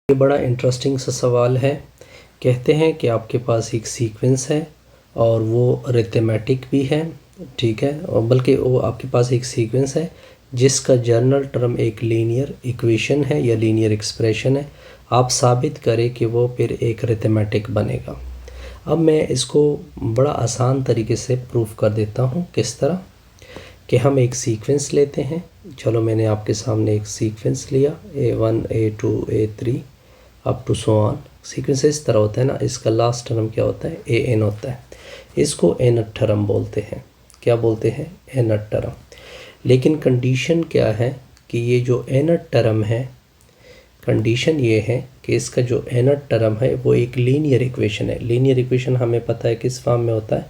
ये बड़ा इंटरेस्टिंग सा सवाल है। कहते हैं कि आपके पास एक सीक्वेंस है और वो अरिथमेटिक भी है, ठीक है, और बल्कि वो आपके पास एक सीक्वेंस है जिसका जनरल टर्म एक लीनियर इक्वेशन है या लीनियर एक्सप्रेशन है। आप साबित करें कि वो फिर एक अरिथमेटिक बनेगा। अब मैं इसको बड़ा आसान तरीके से प्रूफ कर देता हूँ। किस तरह कि हम एक सीक्वेंस लेते हैं। चलो मैंने आपके सामने एक सीक्वेंस लिया, A1 A2 A3 up to so on. Sequence इस तरह होता है ना, इसका लास्ट टर्म क्या होता है, AN होता है। इसको nth टर्म बोलते हैं। क्या बोलते हैं, nth टर्म। लेकिन कंडीशन क्या है कि ये जो nth टर्म है, कंडीशन ये है कि इसका जो nth टर्म है वो एक लीनियर इक्वेशन है। लीनियर इक्वेशन हमें पता है किस फॉर्म में होता है,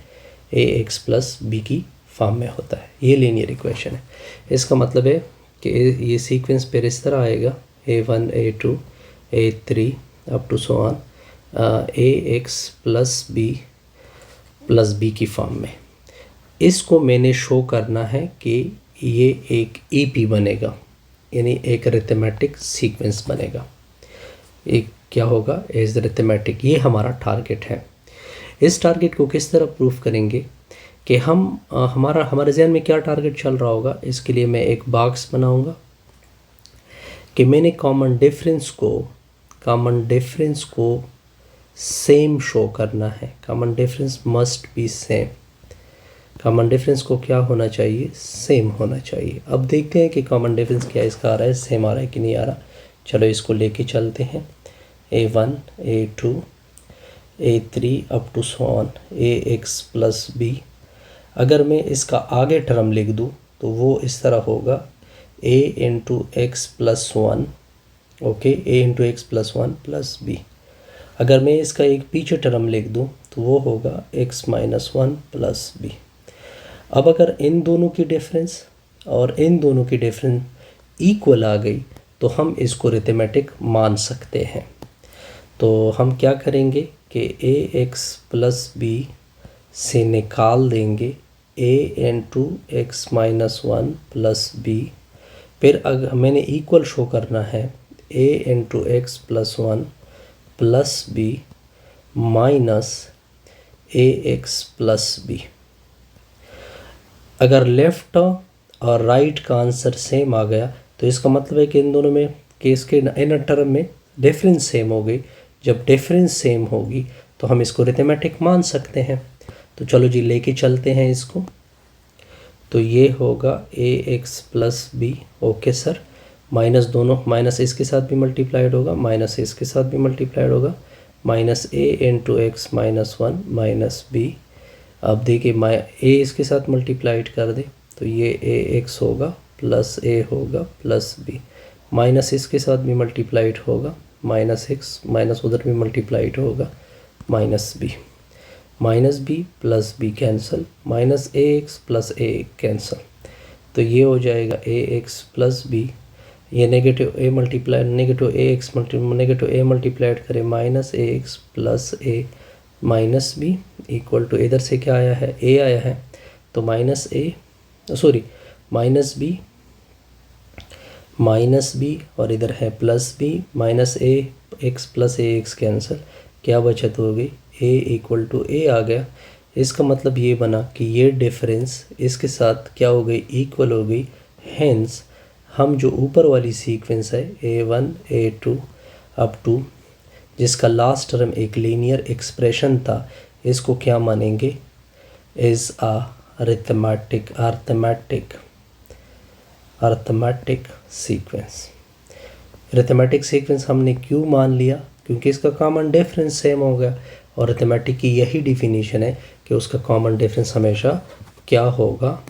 ax प्लस b की फॉर्म में होता है। ये लीनियर इक्वेशन है। इसका मतलब है कि ये सीक्वेंस पर इस तरह आएगा, A1 A2 A3 up to so on, ax plus b की फॉर्म में। इसको मैंने शो करना है कि ये एक EP बनेगा, यानी एक अरिथमेटिक सीक्वेंस बनेगा। एक क्या होगा, एज अरिथमेटिक। ये हमारा टारगेट है। इस टारगेट को किस तरह प्रूफ करेंगे कि हमारे जहन में क्या टारगेट चल रहा होगा। इसके लिए मैं एक बॉक्स बनाऊंगा कि मैंने कॉमन डिफरेंस को सेम शो करना है। Common difference must be same. Common difference को क्या होना चाहिए, सेम होना चाहिए। अब देखते हैं कि कॉमन डिफरेंस क्या इसका आ रहा है, सेम आ रहा है कि नहीं आ रहा। चलो इसको लेके चलते हैं। A1 A2 A3 up to so on, ax plus b। अगर मैं इसका आगे टर्म लिख दूँ तो वो इस तरह होगा, a into x plus one, okay, a into x plus one plus b। अगर मैं इसका एक पीछे टर्म लिख दूँ तो वो होगा x minus one plus b। अब अगर इन दोनों की डिफरेंस और इन दोनों की डिफरेंस इक्वल आ गई तो हम इसको अरिथमेटिक मान सकते हैं। तो हम क्या करेंगे कि ax प्लस b से निकाल देंगे a into x minus one plus b। फिर अगर मैंने इक्वल शो करना है, a into x plus one plus b minus ax plus b। अगर लेफ़्ट और राइट का आंसर सेम आ गया तो इसका मतलब है कि इन दोनों में केस के इन टर्म में डिफरेंस सेम हो गई। जब डिफरेंस सेम होगी तो हम इसको अरिथमेटिक मान सकते हैं। तो चलो जी लेके चलते हैं इसको। तो ये होगा ax plus b, okay sir. Minus दोनों, माइनस इसके साथ भी मल्टीप्लाइड होगा, माइनस इसके साथ भी मल्टीप्लाइड होगा, minus a into x minus one minus b। अब देखिए a इसके साथ मल्टीप्लाइड कर दे तो ये ax होगा प्लस a होगा प्लस b। माइनस इसके साथ भी मल्टीप्लाइड होगा, माइनस x, माइनस उधर भी मल्टीप्लाइड होगा, minus b। Minus b plus b cancel, minus ax plus a cancel. तो ये हो जाएगा ax प्लस b। ये negative a multiply negative a multiplied करें, minus ax plus a minus b equal to, इधर से क्या आया है, a आया है तो माइनस b और इधर है plus b, minus a x plus ax cancel. क्या बचत हो गई, a इक्वल टू a आ गया। इसका मतलब ये बना कि ये डिफरेंस इसके साथ क्या हो गई, इक्वल हो गई। हेंस हम जो ऊपर वाली सीक्वेंस है A1 A2 अप टू, जिसका लास्ट टर्म एक लीनियर एक्सप्रेशन था, इसको क्या मानेंगे, is a arithmetic sequence. Arithmetic sequence हमने क्यों मान लिया, क्योंकि इसका कॉमन डिफरेंस सेम हो गया। और अरिथमेटिक की यही डिफिनीशन है कि उसका कॉमन डिफरेंस हमेशा क्या होगा,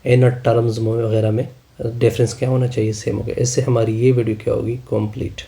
इन टर्म्स में वगैरह में डिफरेंस क्या होना चाहिए, सेम हो गया। इससे हमारी ये वीडियो क्या होगी, कंप्लीट।